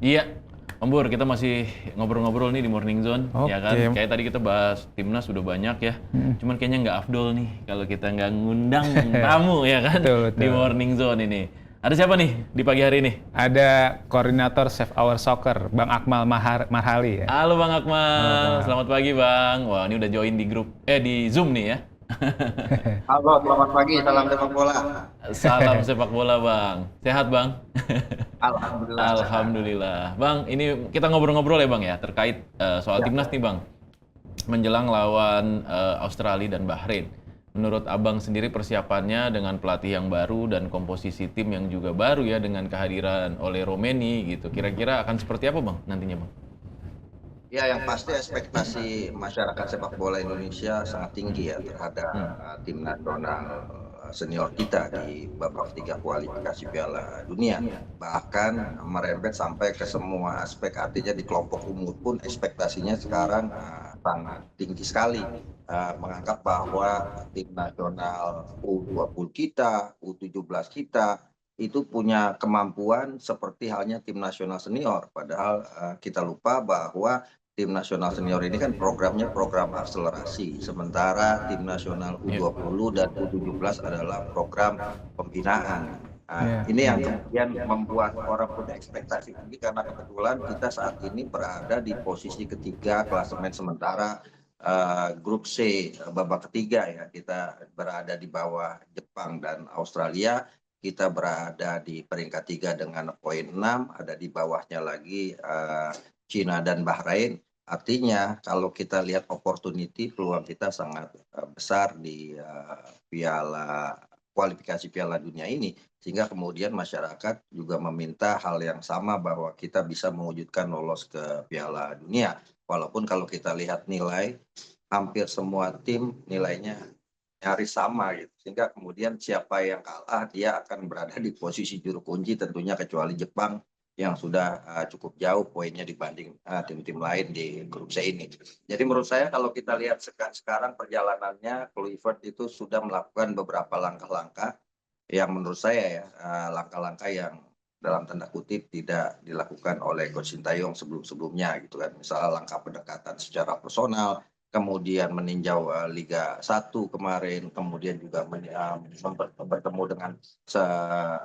Iya, Om Bur, kita masih ngobrol-ngobrol nih di Morning Zone, ya kan? Oke. Kayak tadi kita bahas timnas udah banyak ya. Mm, Cuman kayaknya nggak afdol nih kalau kita nggak ngundang tamu ya kan betul di betul. Morning Zone ini. Ada siapa nih di pagi hari ini? Ada koordinator Save Our Soccer, Bang Akmal Marhali ya. Halo Bang Halo Akmal, Bang. selamat pagi Bang. Wah, ini udah join di grup, di Zoom nih ya. Halo, selamat pagi. Salam sepak bola. Salam sepak bola Bang. Sehat Bang? Alhamdulillah sehat. Alhamdulillah. Bang, ini kita ngobrol-ngobrol ya Bang ya, terkait soal Ya. timnas nih Bang. Menjelang lawan Australia dan Bahrain. Menurut Abang sendiri persiapannya dengan pelatih yang baru dan komposisi tim yang juga baru ya dengan kehadiran oleh Romeni gitu. Kira-kira akan seperti apa Bang nantinya Bang? Ya, yang pasti ekspektasi masyarakat sepak bola Indonesia sangat tinggi ya terhadap Hmm. tim nasional senior kita di babak tiga kualifikasi Piala Dunia. Bahkan merembet sampai ke semua aspek, artinya di kelompok umur pun ekspektasinya sekarang sangat tinggi sekali. Menganggap bahwa tim nasional U20 kita, U17 kita itu punya kemampuan seperti halnya tim nasional senior. Padahal kita lupa bahwa tim nasional senior ini kan programnya program akselerasi, sementara tim nasional Ya. U20 dan U17 adalah program pembinaan. Nah, Ya, ini yang ya. kemudian membuat orang punya ekspektasi tinggi karena kebetulan kita saat ini berada di posisi ketiga klasemen sementara grup C babak ketiga ya. Kita berada di bawah Jepang dan Australia. Kita berada di peringkat 3 dengan poin 6, ada di bawahnya lagi Cina dan Bahrain. Artinya kalau kita lihat opportunity, peluang kita sangat besar di kualifikasi Piala Dunia ini, sehingga kemudian masyarakat juga meminta hal yang sama bahwa kita bisa mewujudkan lolos ke Piala Dunia. Walaupun kalau kita lihat nilai, hampir semua tim nilainya nyaris sama gitu. Sehingga kemudian siapa yang kalah dia akan berada di posisi juru kunci tentunya, kecuali Jepang yang sudah cukup jauh poinnya dibanding tim-tim lain di grup C ini. Jadi menurut saya kalau kita lihat sekarang perjalanannya, Kluivert itu sudah melakukan beberapa langkah-langkah yang menurut saya ya langkah-langkah yang dalam tanda kutip tidak dilakukan oleh Coach Sintayong sebelum-sebelumnya gitu kan. Misalnya langkah pendekatan secara personal, kemudian meninjau Liga 1 kemarin, kemudian juga bertemu dengan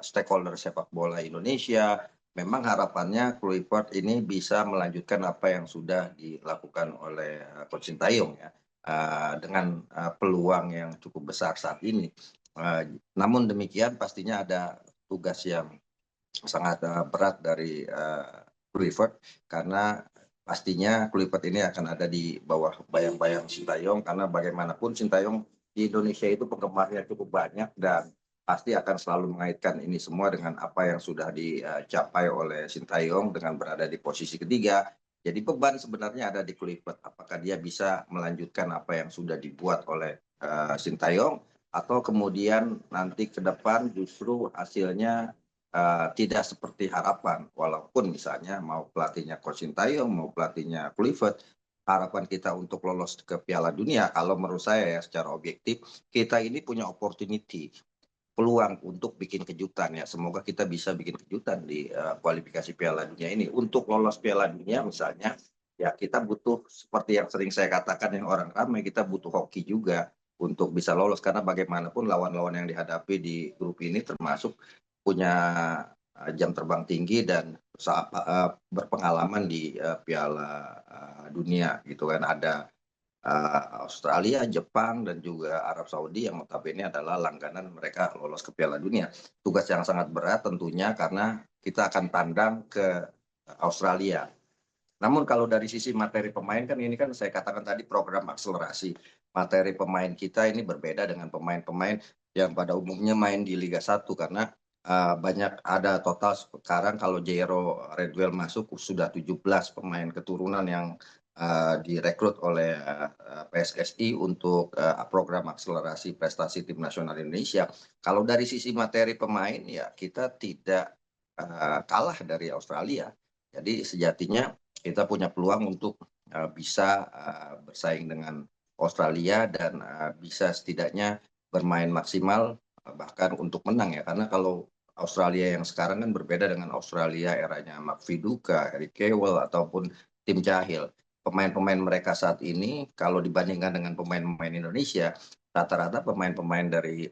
stakeholder sepak bola Indonesia. Memang harapannya Kluivert ini bisa melanjutkan apa yang sudah dilakukan oleh Coach Sintayong ya, dengan peluang yang cukup besar saat ini. Namun demikian pastinya ada tugas yang sangat berat dari Kluivert, karena pastinya Kluivert ini akan ada di bawah bayang-bayang Sintayong, karena bagaimanapun Sintayong di Indonesia itu penggemarnya cukup banyak dan pasti akan selalu mengaitkan ini semua dengan apa yang sudah dicapai oleh Sintayong dengan berada di posisi ketiga. Jadi beban sebenarnya ada di Kluivert, apakah dia bisa melanjutkan apa yang sudah dibuat oleh Sintayong, atau kemudian nanti ke depan justru hasilnya tidak seperti harapan. Walaupun misalnya mau pelatihnya Coach Sintayong, mau pelatihnya Kluivert, harapan kita untuk lolos ke Piala Dunia, kalau menurut saya ya secara objektif, kita ini punya opportunity, peluang untuk bikin kejutan ya. Semoga kita bisa bikin kejutan di kualifikasi Piala Dunia ini. Untuk lolos Piala Dunia misalnya, ya kita butuh seperti yang sering saya katakan yang orang ramai, kita butuh hoki juga untuk bisa lolos, karena bagaimanapun lawan-lawan yang dihadapi di grup ini termasuk punya jam terbang tinggi dan berpengalaman di Piala Dunia gitu kan. Ada Australia, Jepang, dan juga Arab Saudi yang notabene adalah langganan mereka lolos ke Piala Dunia. Tugas yang sangat berat tentunya karena kita akan tandang ke Australia. Namun kalau dari sisi materi pemain kan ini kan saya katakan tadi program akselerasi. Materi pemain kita ini berbeda dengan pemain-pemain yang pada umumnya main di Liga 1, karena banyak, ada total sekarang kalau Jairo Redwell masuk sudah 17 pemain keturunan yang direkrut oleh PSSI untuk program akselerasi prestasi tim nasional Indonesia. Kalau dari sisi materi pemain ya kita tidak kalah dari Australia. Jadi sejatinya kita punya peluang untuk bisa bersaing dengan Australia dan bisa setidaknya bermain maksimal bahkan untuk menang ya. Karena kalau Australia yang sekarang kan berbeda dengan Australia eranya Mark Viduka, Eric Cowell ataupun Tim Cahill. Pemain-pemain mereka saat ini kalau dibandingkan dengan pemain-pemain Indonesia, rata-rata pemain-pemain dari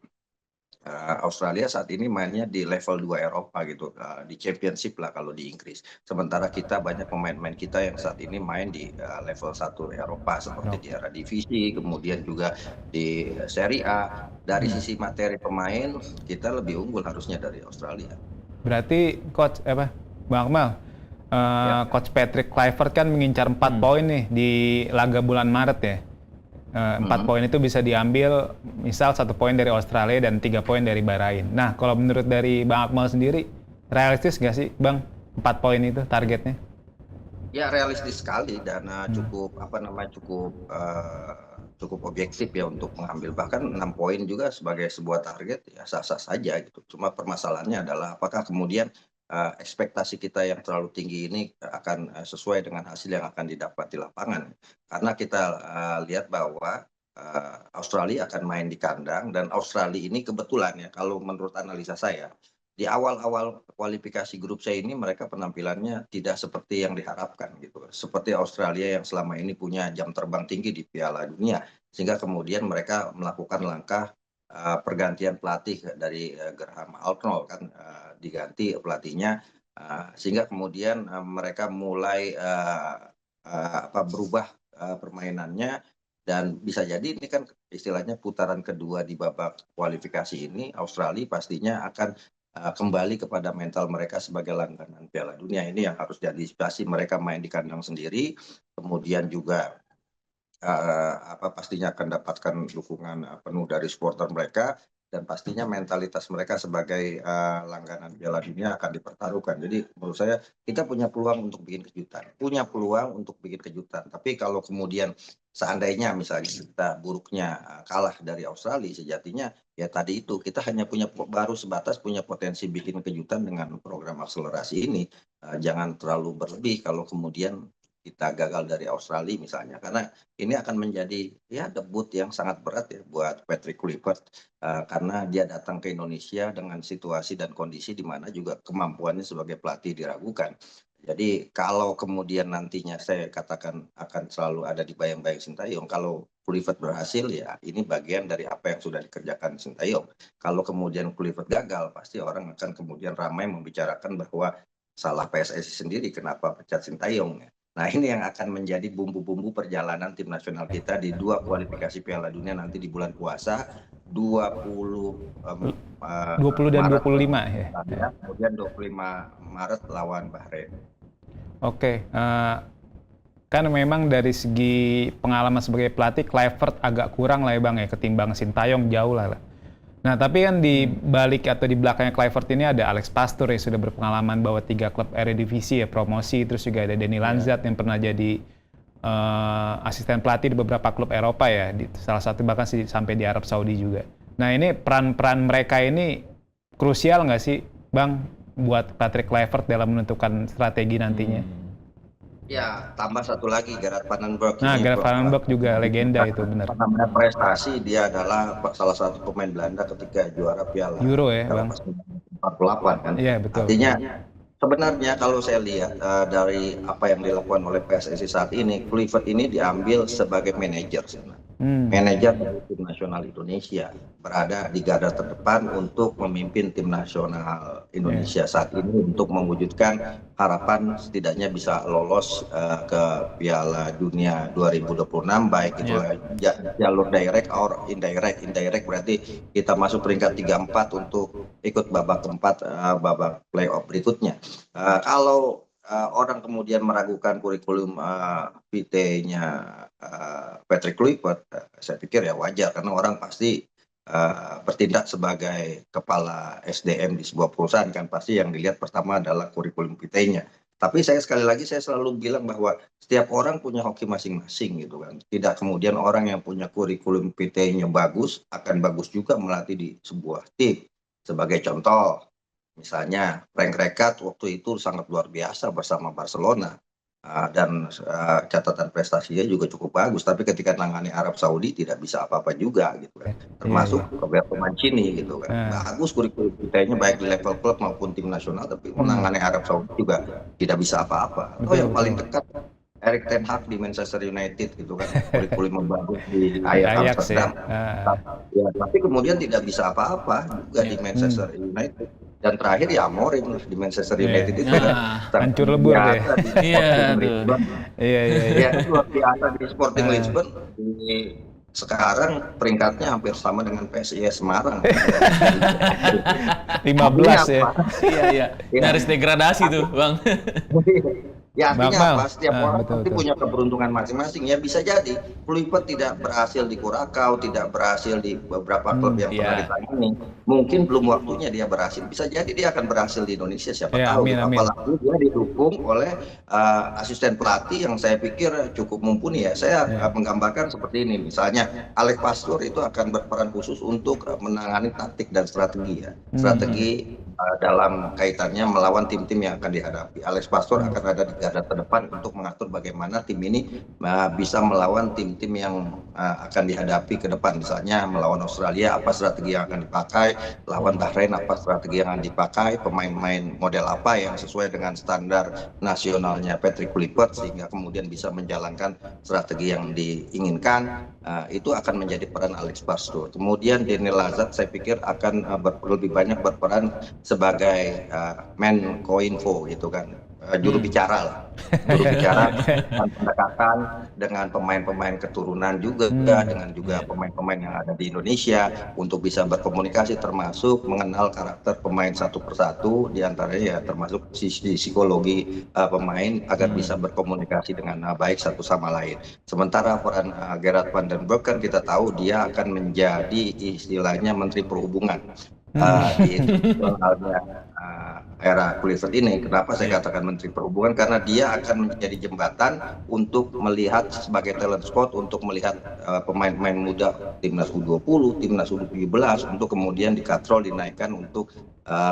Australia saat ini mainnya di level 2 Eropa gitu, di Championship lah kalau di Inggris. Sementara kita banyak pemain-pemain kita yang saat ini main di level 1 Eropa seperti di Eredivisie, kemudian juga di Serie A. Dari sisi materi pemain kita lebih unggul harusnya dari Australia. Berarti coach Bang Akmal, coach Patrick Kluivert kan mengincar 4 poin nih di laga bulan Maret ya. 4 poin itu bisa diambil misal 1 poin dari Australia dan 3 poin dari Bahrain. Nah, kalau menurut dari Bang Akmal sendiri, realistis nggak sih Bang 4 poin itu targetnya? Ya realistis sekali dan cukup cukup objektif ya untuk mengambil, bahkan 6 poin juga sebagai sebuah target ya sah-sah saja gitu. Cuma permasalahannya adalah apakah kemudian ekspektasi kita yang terlalu tinggi ini akan sesuai dengan hasil yang akan didapat di lapangan. Karena kita lihat bahwa Australia akan main di kandang dan Australia ini kebetulan ya kalau menurut analisa saya di awal-awal kualifikasi grup C ini mereka penampilannya tidak seperti yang diharapkan gitu. Seperti Australia yang selama ini punya jam terbang tinggi di Piala Dunia, sehingga kemudian mereka melakukan langkah pergantian pelatih dari Graham Arnold kan, diganti pelatihnya, sehingga kemudian mereka mulai berubah permainannya, dan bisa jadi ini kan istilahnya putaran kedua di babak kualifikasi ini Australia pastinya akan kembali kepada mental mereka sebagai langganan Piala Dunia. Ini yang harus diantisipasi, mereka main di kandang sendiri, kemudian juga pastinya akan dapatkan dukungan penuh dari supporter mereka, dan pastinya mentalitas mereka sebagai langganan Piala Dunia akan dipertaruhkan. Jadi menurut saya kita punya peluang untuk bikin kejutan, tapi kalau kemudian seandainya misalnya kita buruknya kalah dari Australia, sejatinya ya tadi itu kita hanya baru sebatas punya potensi bikin kejutan dengan program akselerasi ini. Jangan terlalu berlebih kalau kemudian kita gagal dari Australia misalnya, karena ini akan menjadi ya debut yang sangat berat ya buat Patrick Kluivert, karena dia datang ke Indonesia dengan situasi dan kondisi di mana juga kemampuannya sebagai pelatih diragukan. Jadi kalau kemudian nantinya saya katakan akan selalu ada di bayang-bayang Sintayong, kalau Kluivert berhasil ya ini bagian dari apa yang sudah dikerjakan Sintayong. Kalau kemudian Kluivert gagal, pasti orang akan kemudian ramai membicarakan bahwa salah PSSI sendiri kenapa pecat Sintayong. Nah ini yang akan menjadi bumbu-bumbu perjalanan tim nasional kita di 2 kualifikasi Piala Dunia nanti di bulan puasa 20 dan Maret 25 ya. Kemudian 25 Maret lawan Bahrain. Oke, kan memang dari segi pengalaman sebagai pelatih Kluivert agak kurang lah ya Bang ya, ketimbang Sintayong jauh lah. Nah, tapi kan di balik atau di belakangnya Kluivert ini ada Alex Pastoor yang sudah berpengalaman bawa 3 klub Eredivisie ya, promosi, terus juga ada Danny Lanzat yang pernah jadi asisten pelatih di beberapa klub Eropa ya, di salah satu bahkan sampai di Arab Saudi juga. Nah, ini peran-peran mereka ini krusial nggak sih, Bang, buat Patrick Kluivert dalam menentukan strategi nantinya? Ya, tambah satu lagi Gerard Vandenberg. Nah, Gerard Vandenberg juga legenda itu, benar. Namanya prestasi, dia adalah salah satu pemain Belanda ketika juara Piala Euro ya, Bang. 48 kan. Iya, betul. Artinya sebenarnya kalau saya lihat dari apa yang dilakukan oleh PSSI saat ini, Kluivert ini diambil sebagai manajer sebenarnya. Manajer dari tim nasional Indonesia, berada di garda terdepan untuk memimpin tim nasional Indonesia saat ini untuk mewujudkan harapan setidaknya bisa lolos ke Piala Dunia 2026, baik itu jalur direct or indirect. Indirect berarti kita masuk peringkat 3-4 untuk ikut babak keempat, babak playoff berikutnya. Kalau orang kemudian meragukan kurikulum vitae-nya Patrick Kluivert, saya pikir ya wajar, karena orang pasti bertindak sebagai kepala SDM di sebuah perusahaan kan, pasti yang dilihat pertama adalah kurikulum vitae-nya. Tapi sekali lagi saya selalu bilang bahwa setiap orang punya hoki masing-masing gitu kan. Tidak kemudian orang yang punya kurikulum vitae-nya bagus akan bagus juga melatih di sebuah tim. Sebagai contoh, misalnya Frank Rijkaard waktu itu sangat luar biasa bersama Barcelona. dan catatan prestasinya juga cukup bagus. Tapi ketika nangani Arab Saudi tidak bisa apa-apa juga gitu kan. Termasuk pemain Cini gitu kan. Bagus kurikulum kitanya baik di level klub maupun tim nasional, tapi menangani Arab Saudi juga tidak bisa apa-apa. Atau yang paling dekat Erik ten Hag di Manchester United gitu kan, kurikulum bagus di Ajax Amsterdam. Ya, tapi kemudian tidak bisa apa-apa juga di Manchester United. Dan terakhir ya Amorim di Manchester United itu kan hancur lebur deh. Iya, Iya, itu luar biasa di Sporting Lisbon. Sekarang peringkatnya hampir sama dengan PSIS Semarang. 15 ya. Iya. Nyaris degradasi tuh, Bang. Ya artinya Bakmal. apa? Setiap orang pasti punya keberuntungan masing-masing. Ya bisa jadi Kluivert tidak berhasil di Curacao, tidak berhasil di beberapa klub yang pernah ditangani. Mungkin belum waktunya dia berhasil. Bisa jadi dia akan berhasil di Indonesia, siapa tahu. Amin. Apalagi dia didukung oleh asisten pelatih yang saya pikir cukup mumpuni ya. Saya menggambarkan seperti ini. Misalnya Alex Pastur itu akan berperan khusus untuk menangani taktik dan strategi ya. Strategi dalam kaitannya melawan tim-tim yang akan dihadapi. Alex Pastur akan ada di garda terdepan untuk mengatur bagaimana tim ini bisa melawan tim-tim yang akan dihadapi ke depan. Misalnya melawan Australia, apa strategi yang akan dipakai, lawan Bahrain apa strategi yang akan dipakai, pemain-pemain model apa yang sesuai dengan standar nasionalnya Patrick Kluivert sehingga kemudian bisa menjalankan strategi yang diinginkan. Itu akan menjadi peran Alex Pastur. Kemudian Daniel Lazard saya pikir akan lebih banyak berperan sebagai Menkominfo gitu kan, juru bicara lah, juru bicara dan pendekatan dengan pemain-pemain keturunan juga, dengan juga pemain-pemain yang ada di Indonesia untuk bisa berkomunikasi, termasuk mengenal karakter pemain satu persatu, diantaranya ya termasuk sisi psikologi pemain agar bisa berkomunikasi dengan baik satu sama lain. Sementara peran Gerard van den Berg kan kita tahu dia akan menjadi istilahnya Menteri Perhubungan di internasionalnya era Kluivert ini. Kenapa saya katakan Menteri Perhubungan? Karena dia akan menjadi jembatan untuk melihat sebagai talent scout, untuk melihat pemain-pemain muda timnas U20, timnas U17 untuk kemudian dikatrol, dinaikkan untuk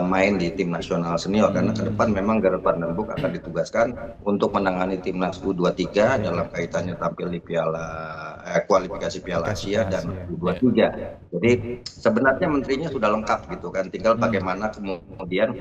main di tim nasional senior. Karena ke depan memang Gerard van den Berg akan ditugaskan untuk menangani timnas U23 dalam kaitannya tampil di kualifikasi Piala Asia dan U23. Jadi sebenarnya menterinya sudah lengkap gitu kan, tinggal bagaimana kemudian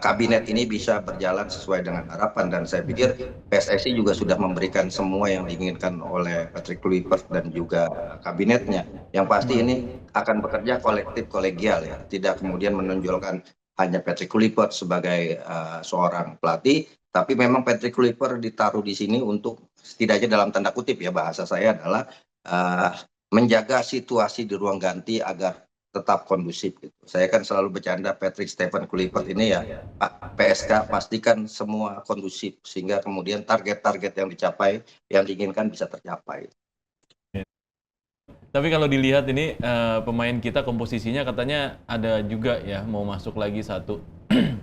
kabinet ini bisa berjalan sesuai dengan harapan. Dan saya pikir PSSI juga sudah memberikan semua yang diinginkan oleh Patrick Kluivert dan juga kabinetnya. Yang pasti ini akan bekerja kolektif kolegial ya, tidak kemudian menonjolkan hanya Patrick Kluivert sebagai seorang pelatih, tapi memang Patrick Kluivert ditaruh di sini untuk setidaknya dalam tanda kutip ya, bahasa saya adalah menjaga situasi di ruang ganti agar tetap kondusif gitu. Saya kan selalu bercanda Patrick Stephen Kluivert ini ya, PSK pastikan semua kondusif sehingga kemudian target-target yang dicapai, yang diinginkan bisa tercapai. Tapi kalau dilihat ini pemain kita komposisinya katanya ada juga ya mau masuk lagi satu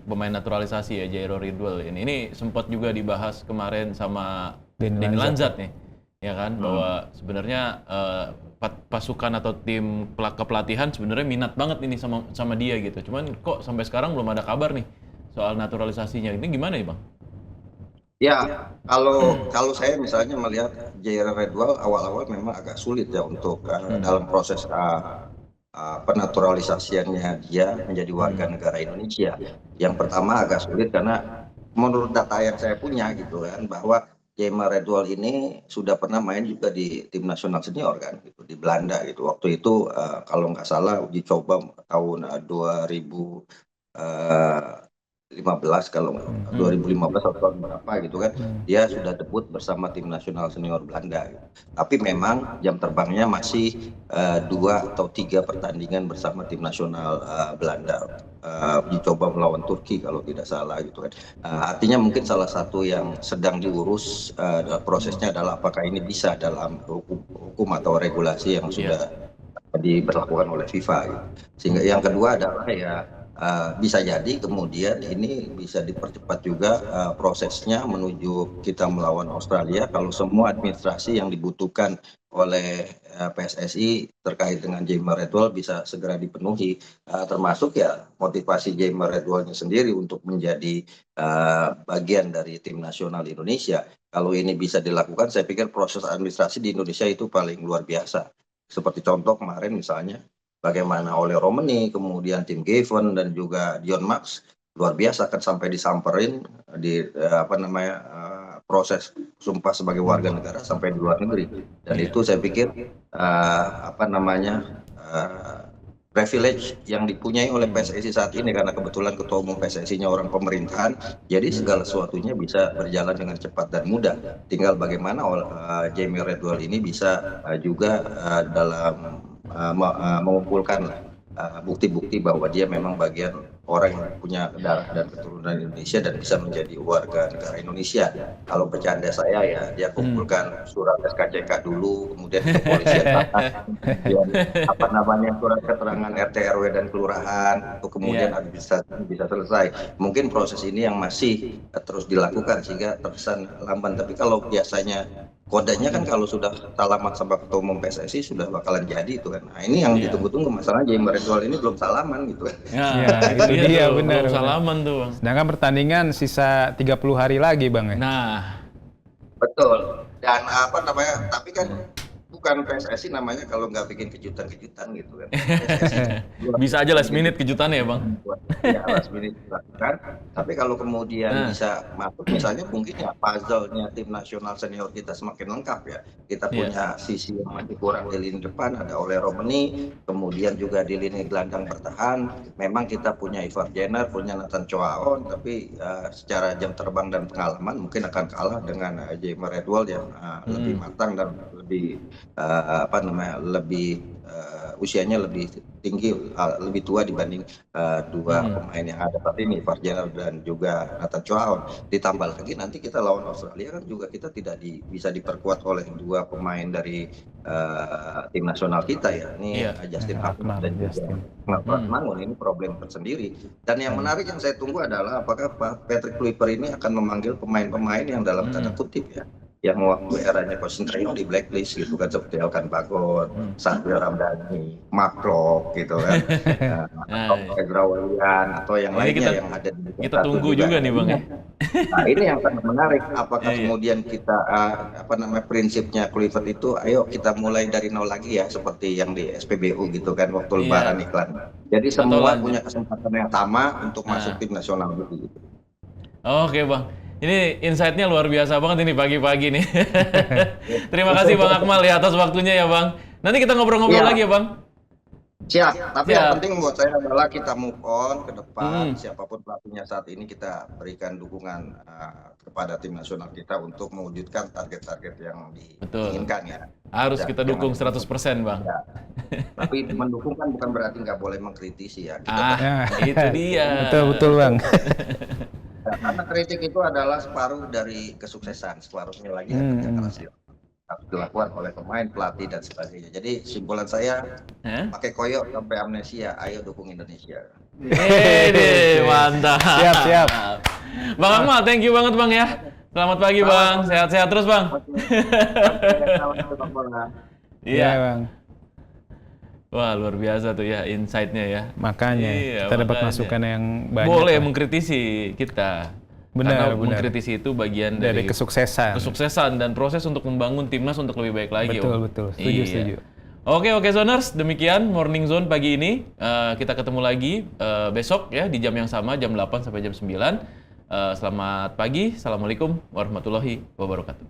pemain naturalisasi ya, Jairo Ridwell ini sempat juga dibahas kemarin sama Daniel Lanzat nih, ya kan, bahwa sebenarnya pasukan atau tim kepelatihan sebenarnya minat banget ini sama dia gitu. Cuman kok sampai sekarang belum ada kabar nih soal naturalisasinya. Ini gimana ya, Bang? Ya, kalau saya misalnya melihat Jairo Ridwell awal-awal memang agak sulit ya untuk dalam proses penaturalisasiannya dia menjadi warga negara Indonesia. Yang pertama agak sulit karena menurut data yang saya punya gitu kan, bahwa Jairo Ridwell ini sudah pernah main juga di tim nasional senior kan gitu di Belanda gitu. Waktu itu kalau nggak salah uji coba tahun 2015 kalau 2015 atau tahun berapa gitu kan, dia sudah debut bersama tim nasional senior Belanda gitu. Tapi memang jam terbangnya masih 2 atau 3 pertandingan bersama tim nasional Belanda, uji coba melawan Turki kalau tidak salah gitu kan. Artinya mungkin salah satu yang sedang diurus prosesnya adalah apakah ini bisa dalam hukum atau regulasi yang sudah diberlakukan oleh FIFA gitu. Sehingga yang kedua adalah ya bisa jadi kemudian ini bisa dipercepat juga prosesnya menuju kita melawan Australia kalau semua administrasi yang dibutuhkan oleh PSSI terkait dengan Jamer Redwall bisa segera dipenuhi, termasuk ya motivasi Jamer Redwallnya sendiri untuk menjadi bagian dari tim nasional Indonesia. Kalau ini bisa dilakukan, saya pikir proses administrasi di Indonesia itu paling luar biasa. Seperti contoh kemarin misalnya, bagaimana oleh Romani, kemudian Tim Gavin dan juga Dion Max luar biasa kan sampai disamperin di proses sumpah sebagai warga negara sampai di luar negeri. Dan itu saya pikir privilege yang dipunyai oleh PSSI saat ini karena kebetulan ketua umum PSSI-nya orang pemerintahan, jadi segala sesuatunya bisa berjalan dengan cepat dan mudah. Tinggal bagaimana Jamer Redwall ini bisa juga dalam mengumpulkan bukti-bukti bahwa dia memang bagian orang yang punya darah dan keturunan Indonesia dan bisa menjadi warga negara Indonesia. Kalau bercanda saya ya dia kumpulkan surat SKCK dulu, kemudian kepolisian kemudian surat keterangan RT RW dan kelurahan, kemudian administrasi bisa selesai. Mungkin proses ini yang masih terus dilakukan sehingga terkesan lamban. Tapi kalau biasanya kodenya kan kalau sudah salaman sama ketua umum PSSI sudah bakalan jadi itu kan. Nah ini yang ditunggu-tunggu masalahnya Jamer Redwall ini belum salaman gitu kan. Itu dia tuh, benar. belum salaman tuh Bang. Sedangkan pertandingan sisa 30 hari lagi Bang ya. Nah, betul. Dan tapi kan bukan PSSI namanya kalau nggak bikin kejutan-kejutan gitu kan. bisa aja last minute kejutannya ya Bang. Ya last minute dilakukan. Tapi kalau kemudian bisa masuk misalnya mungkin ya puzzle-nya tim nasional senior kita semakin lengkap ya. Kita punya sisi yang masih kurang di lini depan, ada oleh Romani, kemudian juga di lini gelandang bertahan. Memang kita punya Ivar Jenner, punya Nathan Choaon, tapi secara jam terbang dan pengalaman mungkin akan kalah dengan Jamer Redwall yang lebih matang dan lebih usianya lebih tinggi, lebih tua dibanding dua pemain yang ada saat ini, Ivar Jenner dan juga Nathan Choaon. Ditambah lagi nanti kita lawan Australia kan juga kita tidak bisa diperkuat oleh dua pemain dari tim nasional kita ya. Ini Justin Hapner dan juga Mangun, ini problem tersendiri. Dan yang menarik yang saya tunggu adalah apakah Patrick Kluivert ini akan memanggil pemain-pemain yang dalam tanda kutip ya, yang waktu eranya Concentrayo di blacklist gitu kan, seperti Elkan Bagot, Satrio Ramdhani, Maklok gitu kan, atau Ezra Walian atau yang lainnya yang ada di kita tunggu juga nih Bang ya. Nah ini yang sangat menarik, apakah kemudian kita prinsipnya Kluivert itu ayo kita mulai dari nol lagi ya seperti yang di SPBU gitu kan waktu lebaran iklan. Jadi semua punya kesempatan yang sama untuk masuk tim nasional gitu. Oke Bang. Ini insight-nya luar biasa banget ini pagi-pagi nih. Terima kasih Bang Akmal ya atas waktunya ya Bang. Nanti kita ngobrol-ngobrol lagi ya Bang. Siap, tapi yang penting buat saya adalah kita move on ke depan. Siapapun pelatihnya saat ini kita berikan dukungan kepada tim nasional kita untuk mewujudkan target-target yang diinginkan ya. Harus kita dukung 100% Bang. Ya. Tapi mendukung kan bukan berarti nggak boleh mengkritisi ya. Itu dia. Betul Bang. Karena kritik itu adalah separuh dari kesuksesan, separuhnya lagi kerja keras harus dilakukan oleh pemain, pelatih dan sebagainya. Jadi simpulan saya pakai koyok sampai amnesia, ayo dukung Indonesia. Mantap. Siap. Bang Akmal, thank you banget Bang ya. Selamat pagi Bang, sehat-sehat terus Bang. Iya Bang. Wah luar biasa tuh ya insight-nya ya. Makanya kita dapat masukan yang banyak. Boleh mengkritisi kita. Karena mengkritisi itu bagian dari kesuksesan dan proses untuk membangun timnas untuk lebih baik lagi. Betul. Setuju. Oke Zoners, demikian Morning Zone pagi ini. Kita ketemu lagi besok ya di jam yang sama, jam 8 sampai jam 9. Selamat pagi, Assalamualaikum warahmatullahi wabarakatuh.